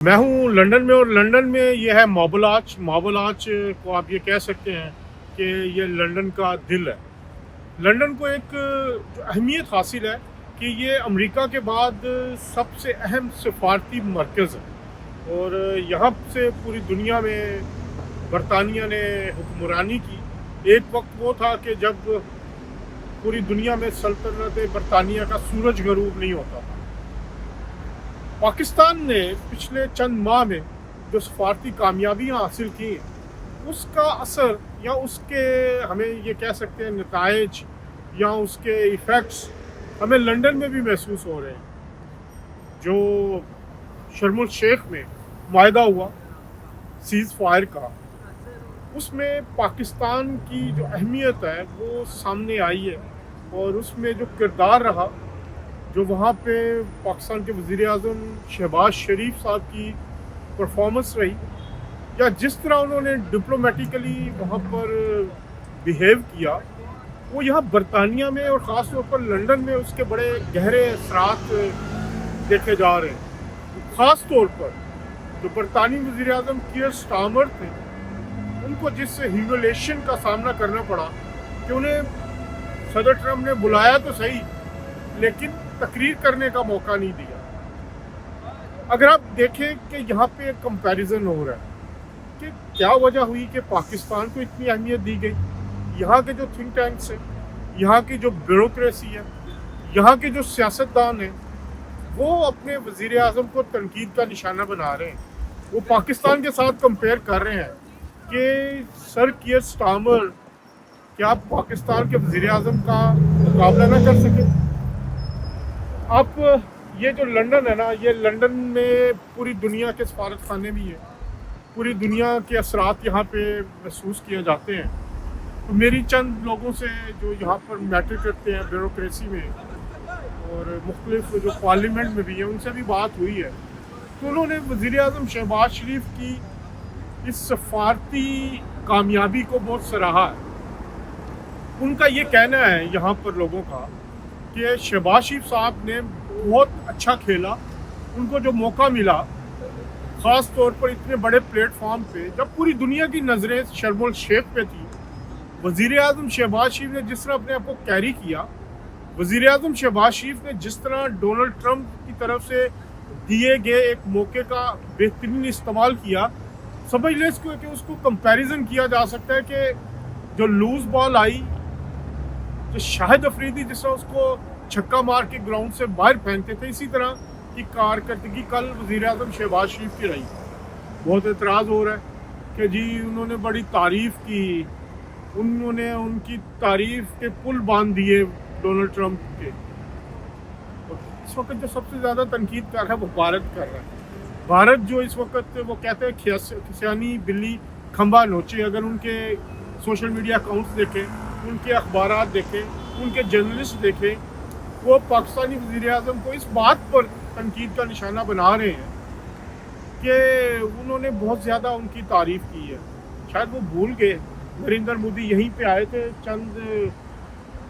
मैं हूँ लंदन में और लंदन में ये है मार्बल आर्च। मार्बल आर्च को आप ये कह सकते हैं कि ये लंदन का दिल है। लंदन को एक जो अहमियत हासिल है कि ये अमेरिका के बाद सबसे अहम सफारती मरकज़ है और यहाँ से पूरी दुनिया में बरतानिया ने हुक्मरानी की। एक वक्त वो था कि जब पूरी दुनिया में सल्तनत बरतानिया का सूरज गरूब नहीं होता था। पाकिस्तान ने पिछले चंद माह में जो सफारती कामयाबियाँ हासिल की उसका असर या उसके हमें ये कह सकते हैं नताइज या उसके इफ़ेक्ट्स हमें लंदन में भी महसूस हो रहे हैं। जो शर्म शेख में माहिदा हुआ सीज़ फायर का, उसमें पाकिस्तान की जो अहमियत है वो सामने आई है और उसमें जो किरदार रहा, जो वहाँ पे पाकिस्तान के वज़ीर आज़म शहबाज शरीफ साहब की परफॉर्मेंस रही या जिस तरह उन्होंने डिप्लोमेटिकली वहाँ पर बिहेव किया, वो यहाँ बरतानिया में और ख़ास तौर पर लंदन में उसके बड़े गहरे असरात देखे जा रहे हैं। ख़ास तौर पर जो बरतानी वज़ीर आज़म कीयर स्टार्मर थे, उनको जिस ह्यूमिलिएशन का सामना करना पड़ा कि उन्हें सदर ट्रम्प ने बुलाया तो सही लेकिन तकरीर करने का मौका नहीं दिया। अगर आप देखें कि यहाँ पे एक कंपैरिजन हो रहा है कि क्या वजह हुई कि पाकिस्तान को इतनी अहमियत दी गई। यहाँ के जो थिंक टैंक्स हैं, यहाँ की जो ब्यूरोक्रेसी है, यहाँ के जो सियासतदान हैं, वो अपने वज़ीर आज़म को तनकीद का निशाना बना रहे हैं। वो पाकिस्तान के साथ कंपेयर कर रहे हैं कि सर कीयर स्टार्मर क्या पाकिस्तान के वज़ीर आज़म का मुकाबला ना कर सके। आप ये जो लंदन है ना, ये लंदन में पूरी दुनिया के सफारत खाने भी हैं, पूरी दुनिया के असरात यहाँ पे महसूस किए जाते हैं। तो मेरी चंद लोगों से जो यहाँ पर मैटर करते हैं ब्यूरोक्रेसी में और मुख्तलिफ जो पार्लियामेंट में भी है, उनसे भी बात हुई है। तो उन्होंने वज़ीर आज़म शहबाज शरीफ की इस सफारती कामयाबी को बहुत सराहा है। उनका ये कहना है यहाँ पर लोगों का कि शहबाज शरीफ साहब ने बहुत अच्छा खेला। उनको जो मौका मिला, ख़ास तौर पर इतने बड़े प्लेटफॉर्म पे जब पूरी दुनिया की नज़रें शर्म शेख पे थी, वज़ीर आज़म शहबाज शरीफ ने जिस तरह अपने आप को कैरी किया, वज़ीर आज़म शहबाज शरीफ ने जिस तरह डोनाल्ड ट्रंप की तरफ से दिए गए एक मौके का बेहतरीन इस्तेमाल किया, समझ लें इसको कि उसको कंपैरिजन किया जा सकता है कि जो लूज़ बॉल आई, जो शाहिद अफरीदी जिस तरह उसको छक्का मार के ग्राउंड से बाहर फेंकते थे, इसी तरह की कारकर्दगी कल वज़ीर आज़म शहबाज शरीफ की रही। बहुत एतराज़ हो रहा है कि जी उन्होंने बड़ी तारीफ़ की, उन्होंने उनकी तारीफ़ के पुल बांध दिए डोनाल्ड ट्रंप के। इस वक्त जो सबसे ज़्यादा तनकीद कर रहा है वो भारत कर रहा है। भारत जो इस वक्त वो कहते हैं खिसियानी बिल्ली खंबा नोचे। अगर उनके सोशल मीडिया अकाउंट्स देखें, उनके अखबारात देखें, उनके जर्नलिस्ट देखें, वो पाकिस्तानी वज़ीर आज़म को इस बात पर तनकीद का निशाना बना रहे हैं कि उन्होंने बहुत ज़्यादा उनकी तारीफ़ की है। शायद वो भूल गए नरेंद्र मोदी यहीं पे आए थे, चंद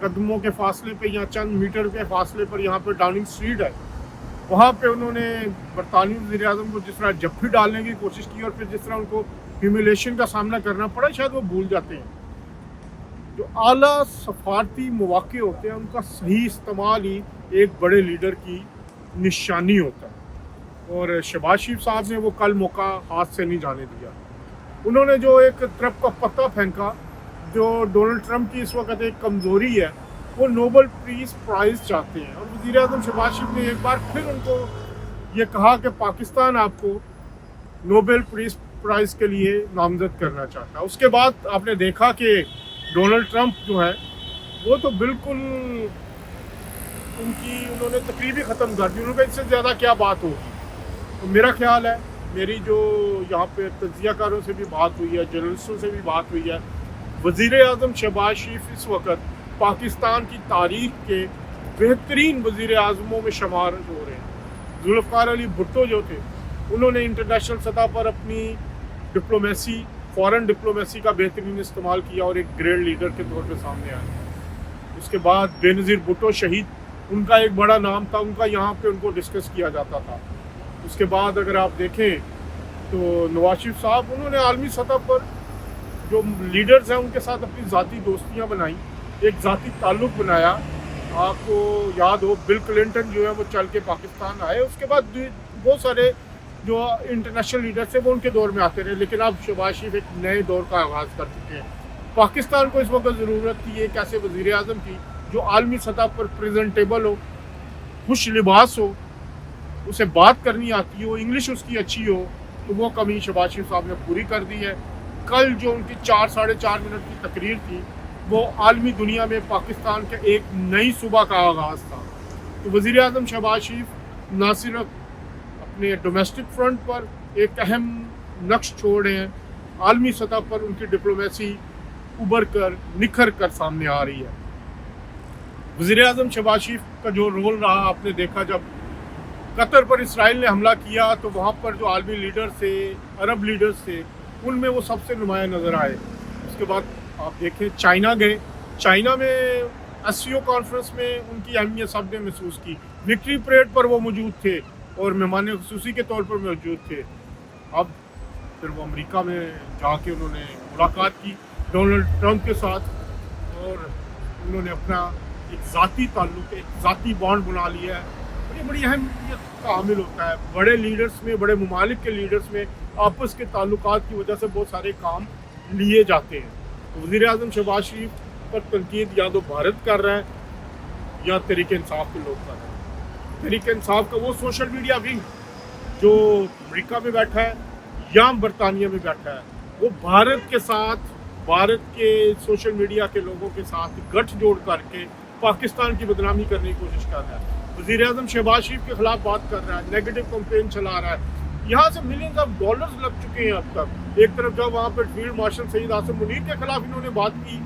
कदमों के फासले पे या चंद मीटर के फासले पर यहाँ पर डाउनिंग स्ट्रीट है, वहाँ पे उन्होंने बरतानी वज़ीर आज़म को जिस तरह जफ्फी डालने की कोशिश की और फिर जिस तरह उनको ह्यूमिलिएशन का सामना करना पड़ा, शायद वो भूल जाते हैं। जो आला सफारती मौक़े होते हैं, उनका सही इस्तेमाल ही एक बड़े लीडर की निशानी होता है और शहबाज शरीफ साहब ने वो कल मौका हाथ से नहीं जाने दिया। उन्होंने जो एक तरफ का पत्ता फेंका, जो डोनाल्ड ट्रंप की इस वक्त एक कमज़ोरी है, वो नोबेल पीस प्राइज़ चाहते हैं और वज़ीर आज़म शहबाज शरीफ ने एक बार फिर उनको ये कहा कि पाकिस्तान आपको नोबेल पीस प्राइज़ के लिए नामज़द करना चाहता है। उसके बाद आपने देखा कि डोनाल्ड ट्रंप जो है वो तो बिल्कुल उन्होंने तकरीब ही ख़त्म कर दी। उन्होंने इससे ज़्यादा क्या बात होगी। तो मेरा ख्याल है, मेरी जो यहाँ पे तज्ज़ियाकारों से भी बात हुई है, जर्नलिस्टों से भी बात हुई है, वज़ीर आज़म शहबाज शरीफ इस वक्त पाकिस्तान की तारीख़ के बेहतरीन वज़ीर आज़मों में शुमार हो रहे हैं। जुल्फ़िकार अली भुट्टो जो थे, उन्होंने इंटरनेशनल सतह पर अपनी डिप्लोमेसी, फ़ॉरेन डिप्लोमेसी का बेहतरीन इस्तेमाल किया और एक ग्रेट लीडर के तौर पे सामने आए। उसके बाद बेनज़ीर भुट्टो शहीद, उनका एक बड़ा नाम था, उनका यहाँ पे उनको डिस्कस किया जाता था। اس کے بعد اگر آپ دیکھیں تو نواز شریف صاحب انہوں نے عالمی سطح پر جو لیڈرز ہیں ان کے ساتھ اپنی ذاتی دوستیاں بنائیں، ایک ذاتی تعلق بنایا. آپ کو یاد ہو بل کلنٹن جو ہے وہ چل کے پاکستان آئے، اس کے بعد بہت سارے جو انٹرنیشنل لیڈرز تھے وہ ان کے دور میں آتے رہے، لیکن اب شہباز شریف ایک نئے دور کا آغاز کر چکے ہیں. پاکستان کو اس وقت ضرورت تھی ایک ایسے وزیر اعظم کی جو عالمی سطح پر پریزنٹیبل ہو، خوش لباس ہو، اسے بات کرنی آتی ہو، انگلش اس کی اچھی ہو. تو وہ کمی شہباز شریف صاحب نے پوری کر دی ہے. کل جو ان کی 4-4.5 منٹ کی تقریر تھی وہ عالمی دنیا میں پاکستان کے ایک نئی صبح کا آغاز تھا. تو وزیر اعظم شہباز شریف نہ صرف اپنے ڈومیسٹک فرنٹ پر ایک اہم نقش چھوڑ رہے ہیں، عالمی سطح پر ان کی ڈپلومیسی ابھر کر نکھر کر سامنے آ رہی ہے. وزیر اعظم شہباز شریف کا جو رول رہا آپ نے دیکھا، جب قطر پر اسرائیل نے حملہ کیا تو وہاں پر جو عالمی لیڈرز تھے، عرب لیڈرز تھے، ان میں وہ سب سے نمایاں نظر آئے. اس کے بعد آپ دیکھیں چائنا گئے، چائنا میں SCO کانفرنس میں ان کی اہمیت سب نے محسوس کی. وکٹری پریڈ پر وہ موجود تھے اور مہمان خصوصی کے طور پر موجود تھے. اب پھر وہ امریکہ میں جا کے انہوں نے ملاقات کی ڈونلڈ ٹرمپ کے ساتھ، اور انہوں نے اپنا ایک ذاتی تعلق، ایک ذاتی بانڈ بنا لیا ہے. یہ بڑی اہمیت کا حامل ہوتا ہے. بڑے لیڈرز میں، بڑے ممالک کے لیڈرز میں آپس کے تعلقات کی وجہ سے بہت سارے کام لیے جاتے ہیں. وزیر اعظم شہباز شریف پر تنقید یا تو بھارت کر رہا ہے یا تحریک انصاف کے لوگ کر رہے ہیں. تحریک انصاف کا وہ سوشل میڈیا ونگ جو امریکہ میں بیٹھا ہے یا برطانیہ میں بیٹھا ہے، وہ بھارت کے ساتھ، بھارت کے سوشل میڈیا کے لوگوں کے ساتھ گٹھ جوڑ کر کے پاکستان کی بدنامی کرنے کی کوشش کر رہا ہے. وزیر اعظم شہباز شریف کے خلاف بات کر رہا ہے، نیگیٹو کمپین چلا رہا ہے. یہاں سے ملینز آف ڈالرز لگ چکے ہیں اب تک. ایک طرف جب وہاں پر فیلڈ مارشل سید آصم منیر کے خلاف انہوں نے بات کی،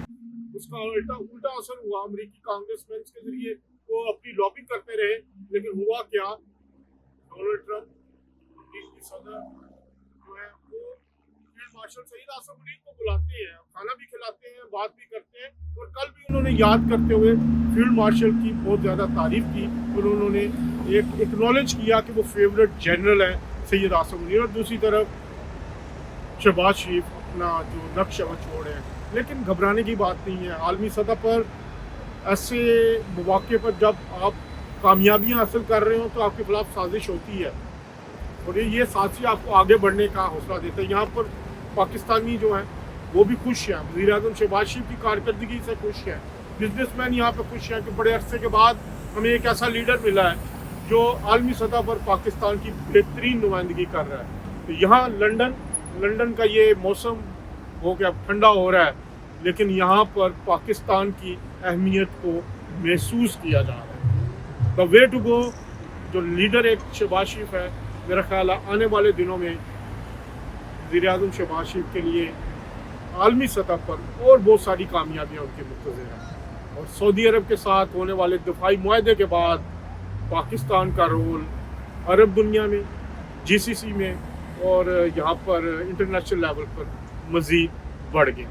اس کا الٹا اثر ہوا. امریکی کانگریس مینس کے ذریعے وہ اپنی لابنگ کرتے رہے، لیکن ہوا کیا؟ ڈونلڈ ٹرمپ امریکی صدر جو ہے وہ فیلڈ مارشل سید آصم منیر کو بلاتے ہیں، کھانا بھی کھلاتے ہیں، بات بھی کرتے ہیں. اور کل بھی انہوں نے یاد کرتے ہوئے فیلڈ مارشل کی بہت زیادہ تعریف کی، اور انہوں نے ایک ایکنالج کیا کہ وہ فیورٹ جنرل ہیں سید آصم منیر. اور دوسری طرف شہباز شریف اپنا جو نقش ہے وہ چھوڑے ہیں. لیکن گھبرانے کی بات نہیں ہے. عالمی سطح پر ایسے مواقع پر جب آپ کامیابیاں حاصل کر رہے ہوں تو آپ کے خلاف سازش ہوتی ہے، اور یہ سازش آپ کو آگے بڑھنے کا حوصلہ دیتا ہے. یہاں پر پاکستانی جو ہیں وہ بھی خوش ہیں، وزیر اعظم شہباز شریف کی کارکردگی سے خوش ہیں. بزنس مین یہاں پہ خوش ہیں کہ بڑے عرصے کے بعد ہمیں ایک ایسا لیڈر ملا ہے جو عالمی سطح پر پاکستان کی بہترین نمائندگی کر رہا ہے. تو یہاں لنڈن کا یہ موسم ہو گیا، ٹھنڈا ہو رہا ہے، لیکن یہاں پر پاکستان کی اہمیت کو محسوس کیا جا رہا ہے. دا وے ٹو گو جو لیڈر ایک شہباز شریف ہے، میرا خیال ہے آنے والے دنوں میں وزیر اعظم شہباز شریف کے لیے عالمی سطح پر اور بہت ساری کامیابیاں ان کے منتظر ہیں. اور سعودی عرب کے ساتھ ہونے والے دفاعی معاہدے کے بعد پاکستان کا رول عرب دنیا میں، GCC میں اور یہاں پر انٹرنیشنل لیول پر مزید بڑھ گیا.